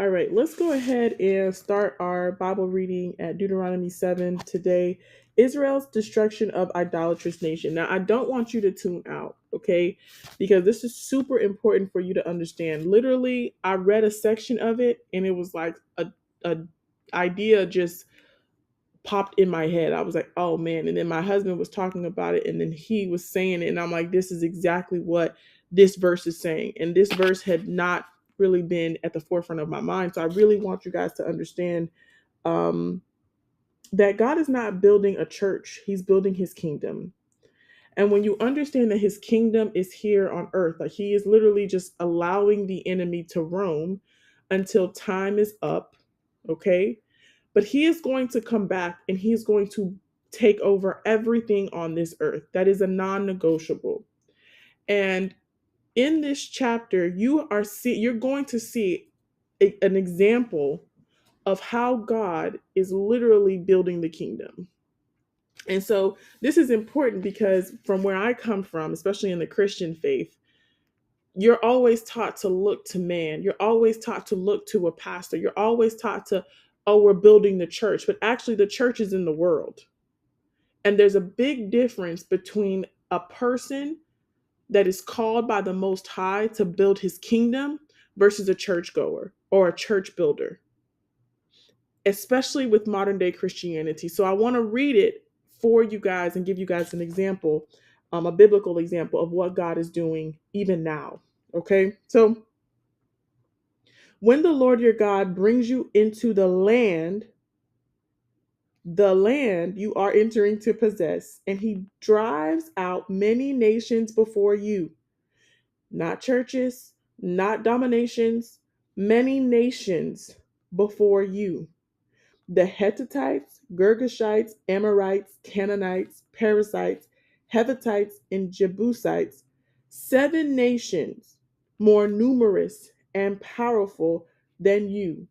All right, let's go ahead and start our Bible reading at Deuteronomy 7 today. Israel's destruction of idolatrous nation. Now, I don't want you to tune out, okay? Because this is super important for you to understand. Literally, I read a section of it and it was like a idea just popped in my head. I was like, oh man. And then my husband was talking about it and then he was saying it. And I'm like, this is exactly what this verse is saying. And this verse had not really been at the forefront of my mind. So I really want you guys to understand um, that God is not building a church, He's building His kingdom. And when you understand that His kingdom is here on earth, like He is literally just allowing the enemy to roam until time is up, okay? But He is going to come back and He is going to take over everything on this earth. That is a non negotiable. And in this chapter, you're going to see an example of how God is literally building the kingdom. And so this is important because from where I come from, especially in the Christian faith, you're always taught to look to man. You're always taught to look to a pastor. You're always taught to, oh, we're building the church. But actually, the church is in the world. And there's a big difference between a person that is called by the Most High to build his kingdom versus a churchgoer or a church builder, especially with modern day Christianity. So I want to read it for you guys and give you guys an example, a biblical example of what God is doing even now. Okay, so when the Lord your God brings you into the land you are entering to possess, and he drives out many nations before you, not churches, not dominations, many nations before you. The Hittites, Girgashites, Amorites, Canaanites, Perizzites, Hevitites, and Jebusites, 7 nations more numerous and powerful than you.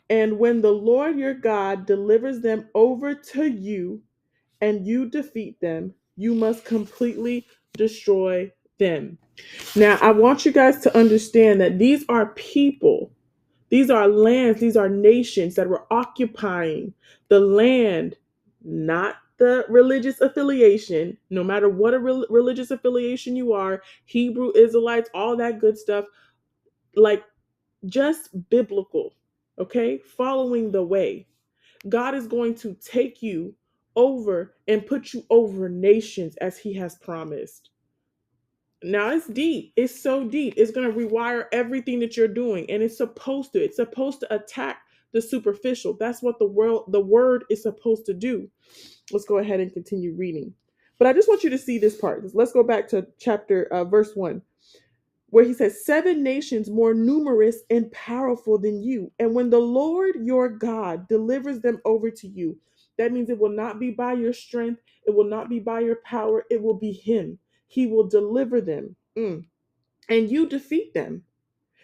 And when the Lord your God delivers them over to you and you defeat them, you must completely destroy them. Now, I want you guys to understand that these are people, these are lands, these are nations that were occupying the land, not the religious affiliation, no matter what a religious affiliation you are, Hebrew, Israelites, all that good stuff, like just biblical, okay? Following the way. God is going to take you over and put you over nations as he has promised. Now it's deep. It's so deep. It's going to rewire everything that you're doing, and it's supposed to attack the superficial. That's what the word is supposed to do. Let's go ahead and continue reading. But I just want you to see this part. Let's go back to chapter verse 1, where he says, 7 nations more numerous and powerful than you. And when the Lord your God delivers them over to you, that means it will not be by your strength, it will not be by your power, it will be him. He will deliver them. And you defeat them.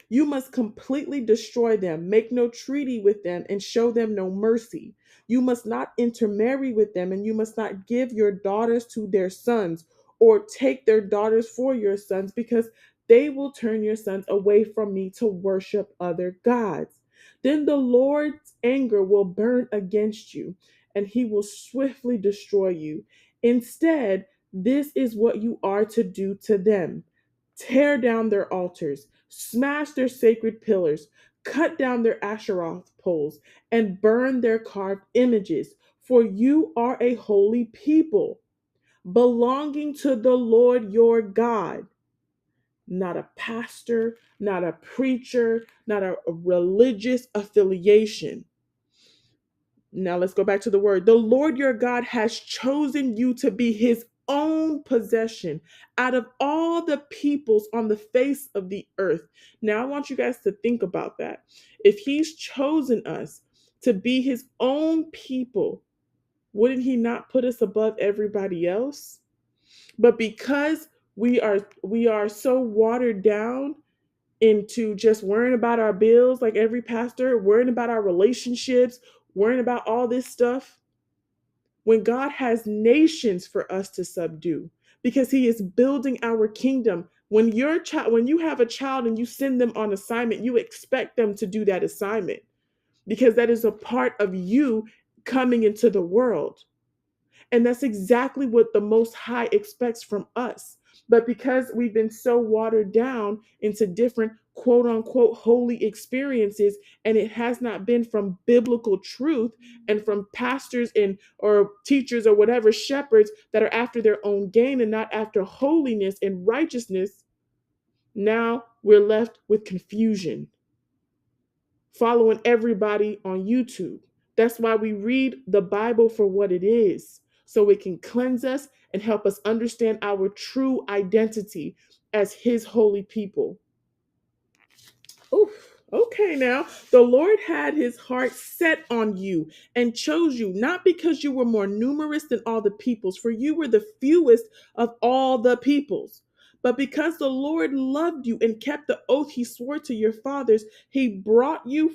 You must completely destroy them, make no treaty with them, and show them no mercy. You must not intermarry with them, and you must not give your daughters to their sons, or take their daughters for your sons, because they will turn your sons away from me to worship other gods. Then the Lord's anger will burn against you, and he will swiftly destroy you. Instead, this is what you are to do to them: tear down their altars, smash their sacred pillars, cut down their Asherah poles, and burn their carved images. For you are a holy people, belonging to the Lord your God. Not a pastor, not a preacher, not a religious affiliation. Now let's go back to the word. The Lord your God has chosen you to be his own possession out of all the peoples on the face of the earth. Now I want you guys to think about that. If he's chosen us to be his own people, wouldn't he not put us above everybody else? But because we are so watered down into just worrying about our bills, like every pastor, worrying about our relationships, worrying about all this stuff, when God has nations for us to subdue, because he is building our kingdom When when you have a child and you send them on assignment, you expect them to do that assignment because that is a part of you coming into the world. And that's exactly what the Most High expects from us. But because we've been so watered down into different quote unquote holy experiences, and it has not been from biblical truth and from pastors and or teachers or whatever shepherds that are after their own gain and not after holiness and righteousness, now we're left with confusion, following everybody on YouTube. That's why we read the Bible for what it is, so it can cleanse us and help us understand our true identity as His holy people. Oof. Okay, now the Lord had His heart set on you and chose you, not because you were more numerous than all the peoples, for you were the fewest of all the peoples, but because the Lord loved you and kept the oath He swore to your fathers. He brought you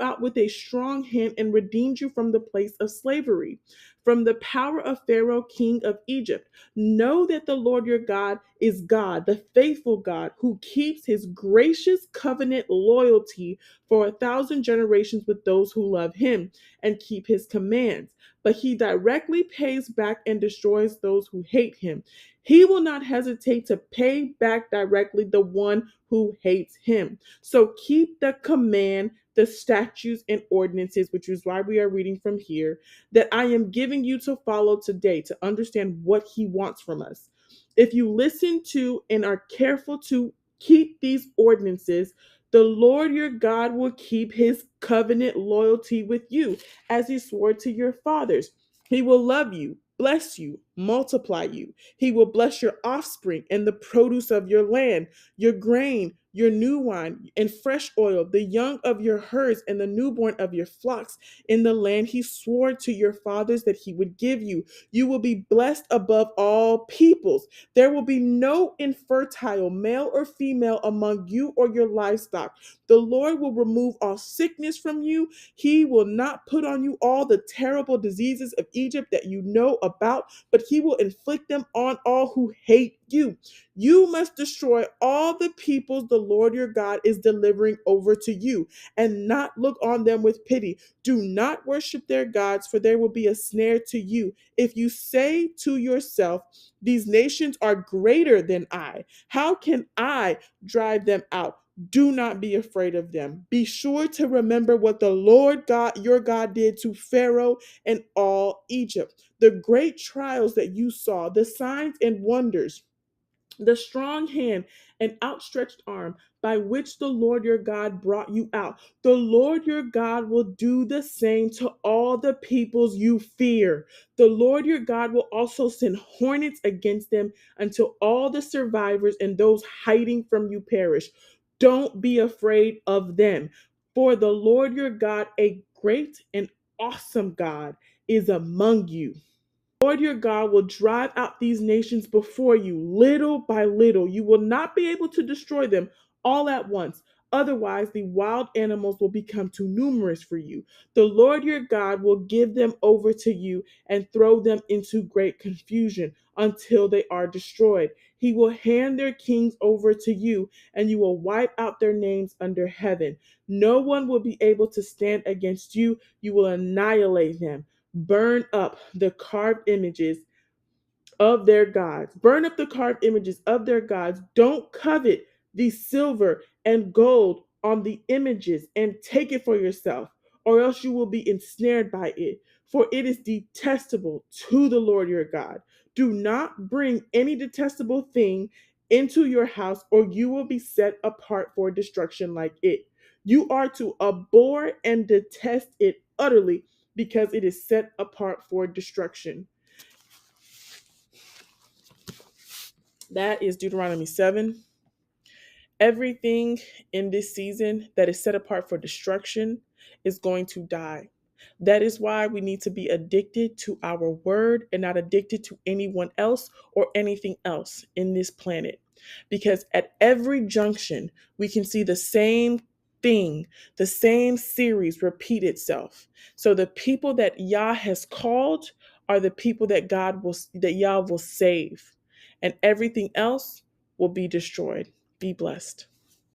out with a strong hand and redeemed you from the place of slavery, from the power of Pharaoh, king of Egypt. Know that the Lord your God is God, the faithful God, who keeps His gracious covenant loyalty for 1,000 generations with those who love Him and keep His commands. But He directly pays back and destroys those who hate Him. He will not hesitate to pay back directly the one who hates Him. So keep the command, the statutes and ordinances, which is why we are reading from here, that I am giving you to follow today to understand what He wants from us. If you listen to and are careful to keep these ordinances, the Lord your God will keep His covenant loyalty with you as He swore to your fathers. He will love you, bless you, multiply you. He will bless your offspring and the produce of your land, your grain, your new wine and fresh oil, the young of your herds and the newborn of your flocks in the land He swore to your fathers that He would give you. You will be blessed above all peoples. There will be no infertile male or female among you or your livestock. The Lord will remove all sickness from you. He will not put on you all the terrible diseases of Egypt that you know about, but He will inflict them on all who hate you. You must destroy all the peoples the Lord your God is delivering over to you, and not look on them with pity. Do not worship their gods, for there will be a snare to you. If you say to yourself, these nations are greater than I, how can I drive them out? Do not be afraid of them. Be sure to remember what the Lord God, your God, did to Pharaoh and all Egypt, the great trials that you saw, the signs and wonders, the strong hand and outstretched arm by which the Lord your God brought you out. The Lord your God will do the same to all the peoples you fear. The Lord your God will also send hornets against them until all the survivors and those hiding from you perish. Don't be afraid of them, for the Lord your God, a great and awesome God, is among you. Lord your God will drive out these nations before you, little by little. You will not be able to destroy them all at once. Otherwise, the wild animals will become too numerous for you. The Lord your God will give them over to you and throw them into great confusion until they are destroyed. He will hand their kings over to you, and you will wipe out their names under heaven. No one will be able to stand against you. You will annihilate them. Burn up the carved images of their gods. Burn up the carved images of their gods. Don't covet the silver and gold on the images and take it for yourself, or else you will be ensnared by it, for it is detestable to the Lord your God. Do not bring any detestable thing into your house, or you will be set apart for destruction like it. You are to abhor and detest it utterly, because it is set apart for destruction. That is Deuteronomy 7. Everything in this season that is set apart for destruction is going to die. That is why we need to be addicted to our word and not addicted to anyone else or anything else in this planet. Because at every junction, we can see the same thing, the same series repeat itself. So the people that Yah has called are the people that Yah will save. And everything else will be destroyed. Be blessed.